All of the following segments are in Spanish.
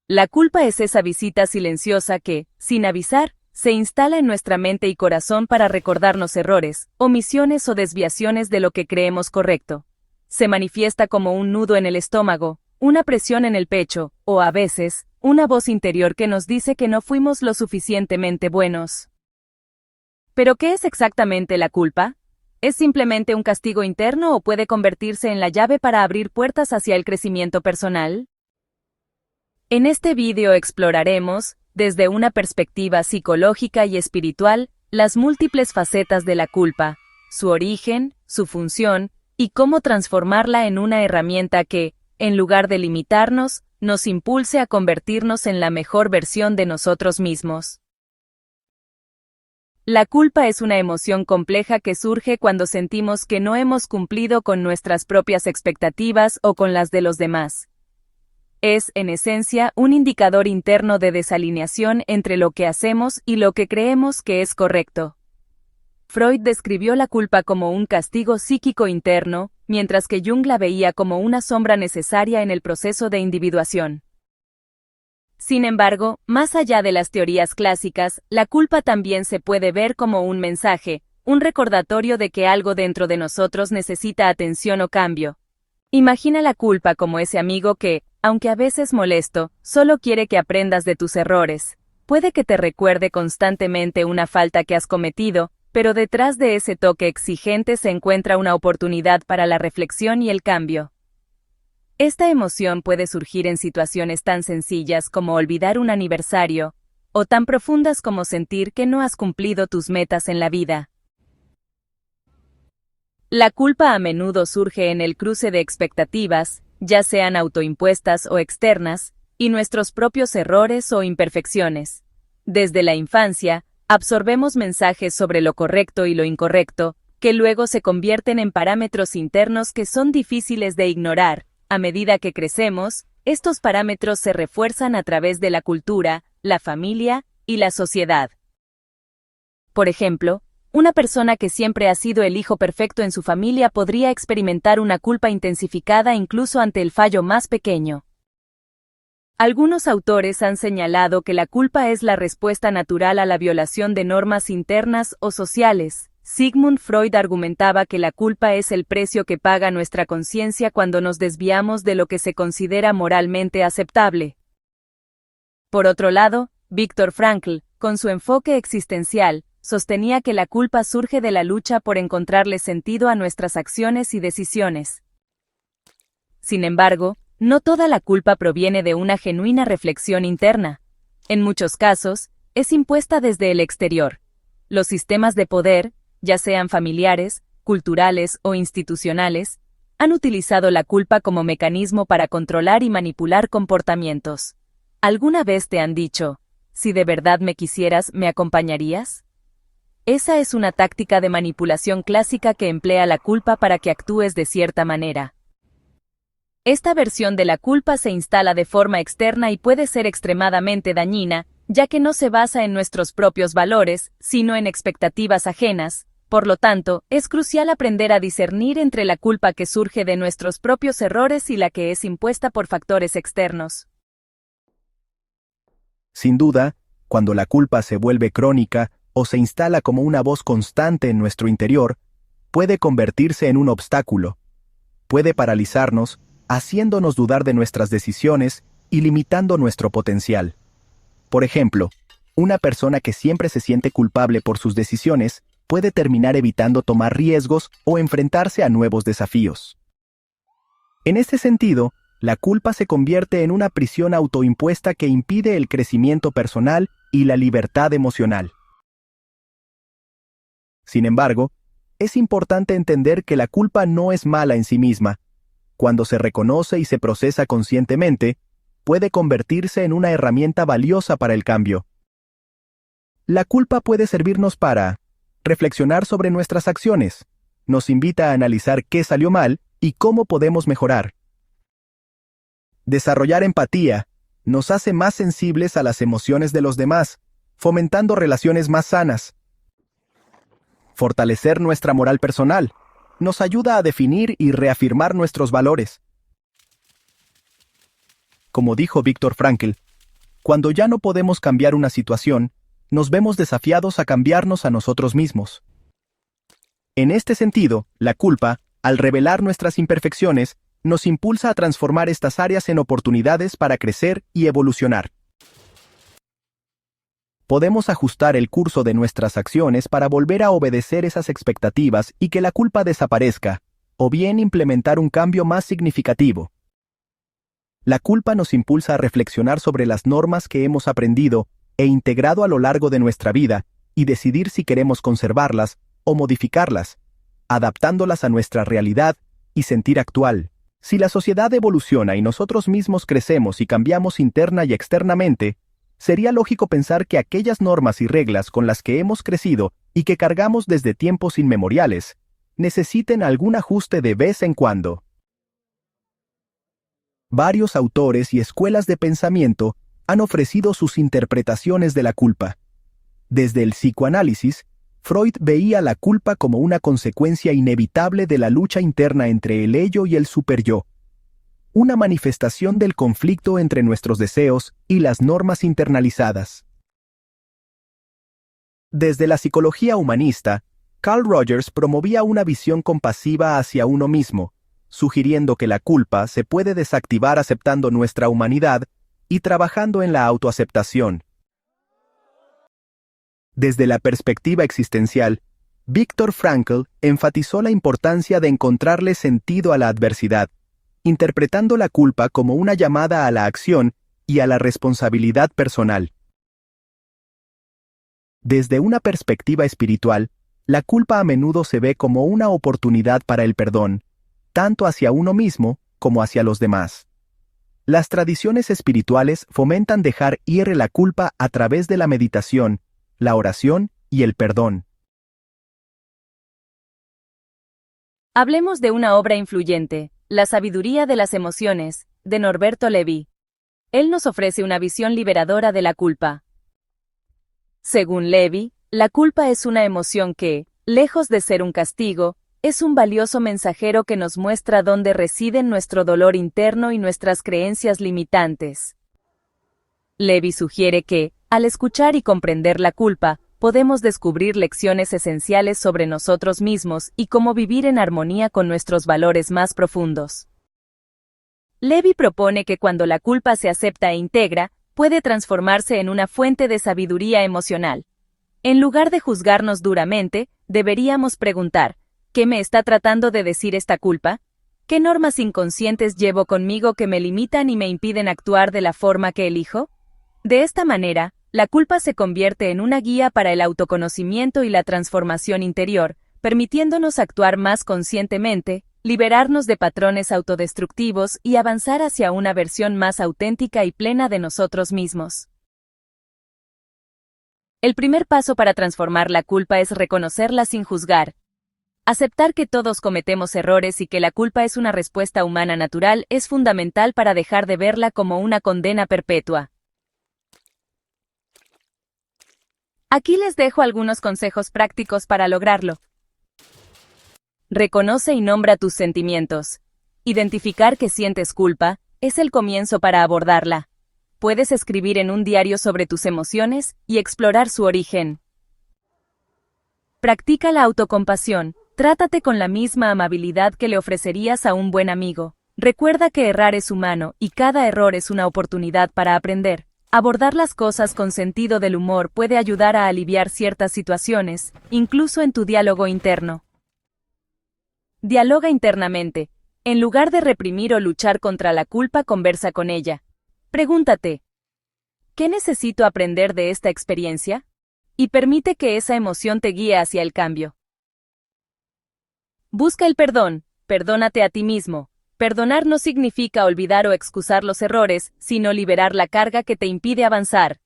La culpa es esa visita silenciosa que, sin avisar, se instala en nuestra mente y corazón para recordarnos errores, omisiones o desviaciones de lo que creemos correcto. Se manifiesta como un nudo en el estómago, una presión en el pecho, o a veces, una voz interior que nos dice que no fuimos lo suficientemente buenos. ¿Pero qué es exactamente la culpa? ¿Es simplemente un castigo interno o puede convertirse en la llave para abrir puertas hacia el crecimiento personal? En este vídeo exploraremos, desde una perspectiva psicológica y espiritual, las múltiples facetas de la culpa, su origen, su función, y cómo transformarla en una herramienta que, en lugar de limitarnos, nos impulse a convertirnos en la mejor versión de nosotros mismos. La culpa es una emoción compleja que surge cuando sentimos que no hemos cumplido con nuestras propias expectativas o con las de los demás. Es, en esencia, un indicador interno de desalineación entre lo que hacemos y lo que creemos que es correcto. Freud describió la culpa como un castigo psíquico interno, mientras que Jung la veía como una sombra necesaria en el proceso de individuación. Sin embargo, más allá de las teorías clásicas, la culpa también se puede ver como un mensaje, un recordatorio de que algo dentro de nosotros necesita atención o cambio. Imagina la culpa como ese amigo que, aunque a veces molesto, solo quiere que aprendas de tus errores. Puede que te recuerde constantemente una falta que has cometido, pero detrás de ese toque exigente se encuentra una oportunidad para la reflexión y el cambio. Esta emoción puede surgir en situaciones tan sencillas como olvidar un aniversario, o tan profundas como sentir que no has cumplido tus metas en la vida. La culpa a menudo surge en el cruce de expectativas, ya sean autoimpuestas o externas, y nuestros propios errores o imperfecciones. Desde la infancia, absorbemos mensajes sobre lo correcto y lo incorrecto, que luego se convierten en parámetros internos que son difíciles de ignorar. A medida que crecemos, estos parámetros se refuerzan a través de la cultura, la familia y la sociedad. Por ejemplo, una persona que siempre ha sido el hijo perfecto en su familia podría experimentar una culpa intensificada incluso ante el fallo más pequeño. Algunos autores han señalado que la culpa es la respuesta natural a la violación de normas internas o sociales. Sigmund Freud argumentaba que la culpa es el precio que paga nuestra conciencia cuando nos desviamos de lo que se considera moralmente aceptable. Por otro lado, Viktor Frankl, con su enfoque existencial, sostenía que la culpa surge de la lucha por encontrarle sentido a nuestras acciones y decisiones. Sin embargo, no toda la culpa proviene de una genuina reflexión interna. En muchos casos, es impuesta desde el exterior. Los sistemas de poder, ya sean familiares, culturales o institucionales, han utilizado la culpa como mecanismo para controlar y manipular comportamientos. ¿Alguna vez te han dicho, si de verdad me quisieras, me acompañarías? Esa es una táctica de manipulación clásica que emplea la culpa para que actúes de cierta manera. Esta versión de la culpa se instala de forma externa y puede ser extremadamente dañina, ya que no se basa en nuestros propios valores, sino en expectativas ajenas. Por lo tanto, es crucial aprender a discernir entre la culpa que surge de nuestros propios errores y la que es impuesta por factores externos. Sin duda, cuando la culpa se vuelve crónica o se instala como una voz constante en nuestro interior, puede convertirse en un obstáculo. Puede paralizarnos, haciéndonos dudar de nuestras decisiones y limitando nuestro potencial. Por ejemplo, una persona que siempre se siente culpable por sus decisiones puede terminar evitando tomar riesgos o enfrentarse a nuevos desafíos. En este sentido, la culpa se convierte en una prisión autoimpuesta que impide el crecimiento personal y la libertad emocional. Sin embargo, es importante entender que la culpa no es mala en sí misma. Cuando se reconoce y se procesa conscientemente, puede convertirse en una herramienta valiosa para el cambio. La culpa puede servirnos para reflexionar sobre nuestras acciones. Nos invita a analizar qué salió mal y cómo podemos mejorar. Desarrollar empatía nos hace más sensibles a las emociones de los demás, fomentando relaciones más sanas. Fortalecer nuestra moral personal nos ayuda a definir y reafirmar nuestros valores. Como dijo Viktor Frankl, Cuando ya no podemos cambiar una situación, nos vemos desafiados a cambiarnos a nosotros mismos. En este sentido, la culpa, al revelar nuestras imperfecciones, nos impulsa a transformar estas áreas en oportunidades para crecer y evolucionar. Podemos ajustar el curso de nuestras acciones para volver a obedecer esas expectativas y que la culpa desaparezca, o bien implementar un cambio más significativo. La culpa nos impulsa a reflexionar sobre las normas que hemos aprendido e integrado a lo largo de nuestra vida y decidir si queremos conservarlas o modificarlas, adaptándolas a nuestra realidad y sentir actual. Si la sociedad evoluciona y nosotros mismos crecemos y cambiamos interna y externamente, sería lógico pensar que aquellas normas y reglas con las que hemos crecido y que cargamos desde tiempos inmemoriales, necesiten algún ajuste de vez en cuando. Varios autores y escuelas de pensamiento han ofrecido sus interpretaciones de la culpa. Desde el psicoanálisis, Freud veía la culpa como una consecuencia inevitable de la lucha interna entre el ello y el superyo, una manifestación del conflicto entre nuestros deseos y las normas internalizadas. Desde la psicología humanista, Carl Rogers promovía una visión compasiva hacia uno mismo, sugiriendo que la culpa se puede desactivar aceptando nuestra humanidad y trabajando en la autoaceptación. Desde la perspectiva existencial, Viktor Frankl enfatizó la importancia de encontrarle sentido a la adversidad, interpretando la culpa como una llamada a la acción y a la responsabilidad personal. Desde una perspectiva espiritual, la culpa a menudo se ve como una oportunidad para el perdón, tanto hacia uno mismo como hacia los demás. Las tradiciones espirituales fomentan dejar ir la culpa a través de la meditación, la oración y el perdón. Hablemos de una obra influyente, La sabiduría de las emociones, de Norberto Levi. Él nos ofrece una visión liberadora de la culpa. Según Levi, la culpa es una emoción que, lejos de ser un castigo, es un valioso mensajero que nos muestra dónde residen nuestro dolor interno y nuestras creencias limitantes. Levi sugiere que, al escuchar y comprender la culpa, podemos descubrir lecciones esenciales sobre nosotros mismos y cómo vivir en armonía con nuestros valores más profundos. Levi propone que cuando la culpa se acepta e integra, puede transformarse en una fuente de sabiduría emocional. En lugar de juzgarnos duramente, deberíamos preguntar, ¿qué me está tratando de decir esta culpa? ¿Qué normas inconscientes llevo conmigo que me limitan y me impiden actuar de la forma que elijo? De esta manera, la culpa se convierte en una guía para el autoconocimiento y la transformación interior, permitiéndonos actuar más conscientemente, liberarnos de patrones autodestructivos y avanzar hacia una versión más auténtica y plena de nosotros mismos. El primer paso para transformar la culpa es reconocerla sin juzgar. Aceptar que todos cometemos errores y que la culpa es una respuesta humana natural es fundamental para dejar de verla como una condena perpetua. Aquí les dejo algunos consejos prácticos para lograrlo. Reconoce y nombra tus sentimientos. Identificar que sientes culpa es el comienzo para abordarla. Puedes escribir en un diario sobre tus emociones y explorar su origen. Practica la autocompasión. Trátate con la misma amabilidad que le ofrecerías a un buen amigo. Recuerda que errar es humano y cada error es una oportunidad para aprender. Abordar las cosas con sentido del humor puede ayudar a aliviar ciertas situaciones, incluso en tu diálogo interno. Dialoga internamente. En lugar de reprimir o luchar contra la culpa, conversa con ella. Pregúntate, ¿qué necesito aprender de esta experiencia? Y permite que esa emoción te guíe hacia el cambio. Busca el perdón. Perdónate a ti mismo. Perdonar no significa olvidar o excusar los errores, sino liberar la carga que te impide avanzar.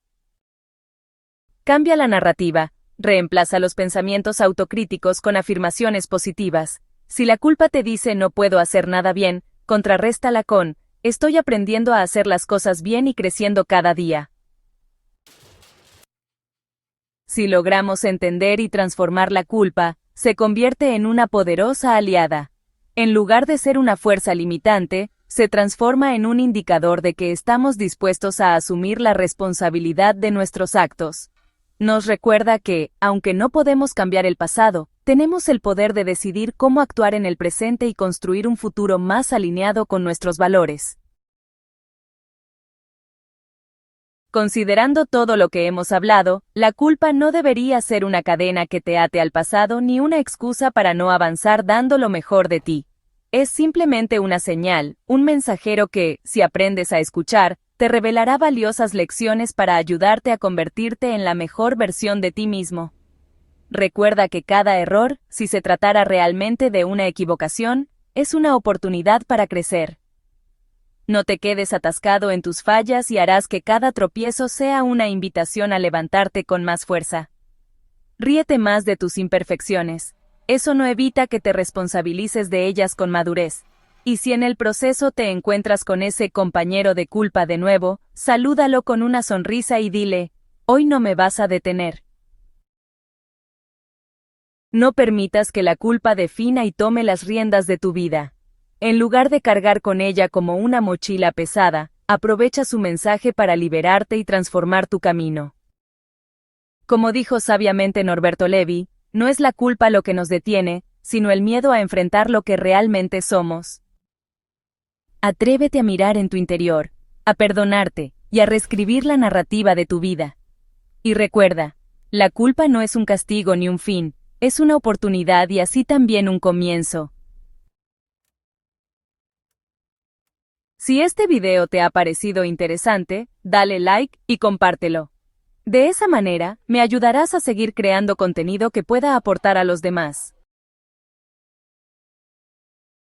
Cambia la narrativa. Reemplaza los pensamientos autocríticos con afirmaciones positivas. Si la culpa te dice no puedo hacer nada bien, contrarréstala con estoy aprendiendo a hacer las cosas bien y creciendo cada día. Si logramos entender y transformar la culpa, se convierte en una poderosa aliada. En lugar de ser una fuerza limitante, se transforma en un indicador de que estamos dispuestos a asumir la responsabilidad de nuestros actos. Nos recuerda que, aunque no podemos cambiar el pasado, tenemos el poder de decidir cómo actuar en el presente y construir un futuro más alineado con nuestros valores. Considerando todo lo que hemos hablado, la culpa no debería ser una cadena que te ate al pasado ni una excusa para no avanzar dando lo mejor de ti. Es simplemente una señal, un mensajero que, si aprendes a escuchar, te revelará valiosas lecciones para ayudarte a convertirte en la mejor versión de ti mismo. Recuerda que cada error, si se tratara realmente de una equivocación, es una oportunidad para crecer. No te quedes atascado en tus fallas y harás que cada tropiezo sea una invitación a levantarte con más fuerza. Ríete más de tus imperfecciones. Eso no evita que te responsabilices de ellas con madurez. Y si en el proceso te encuentras con ese compañero de culpa de nuevo, salúdalo con una sonrisa y dile, hoy no me vas a detener. No permitas que la culpa defina y tome las riendas de tu vida. En lugar de cargar con ella como una mochila pesada, aprovecha su mensaje para liberarte y transformar tu camino. Como dijo sabiamente Norberto Levi, no es la culpa lo que nos detiene, sino el miedo a enfrentar lo que realmente somos. Atrévete a mirar en tu interior, a perdonarte y a reescribir la narrativa de tu vida. Y recuerda, la culpa no es un castigo ni un fin, es una oportunidad y así también un comienzo. Si este video te ha parecido interesante, dale like y compártelo. De esa manera, me ayudarás a seguir creando contenido que pueda aportar a los demás.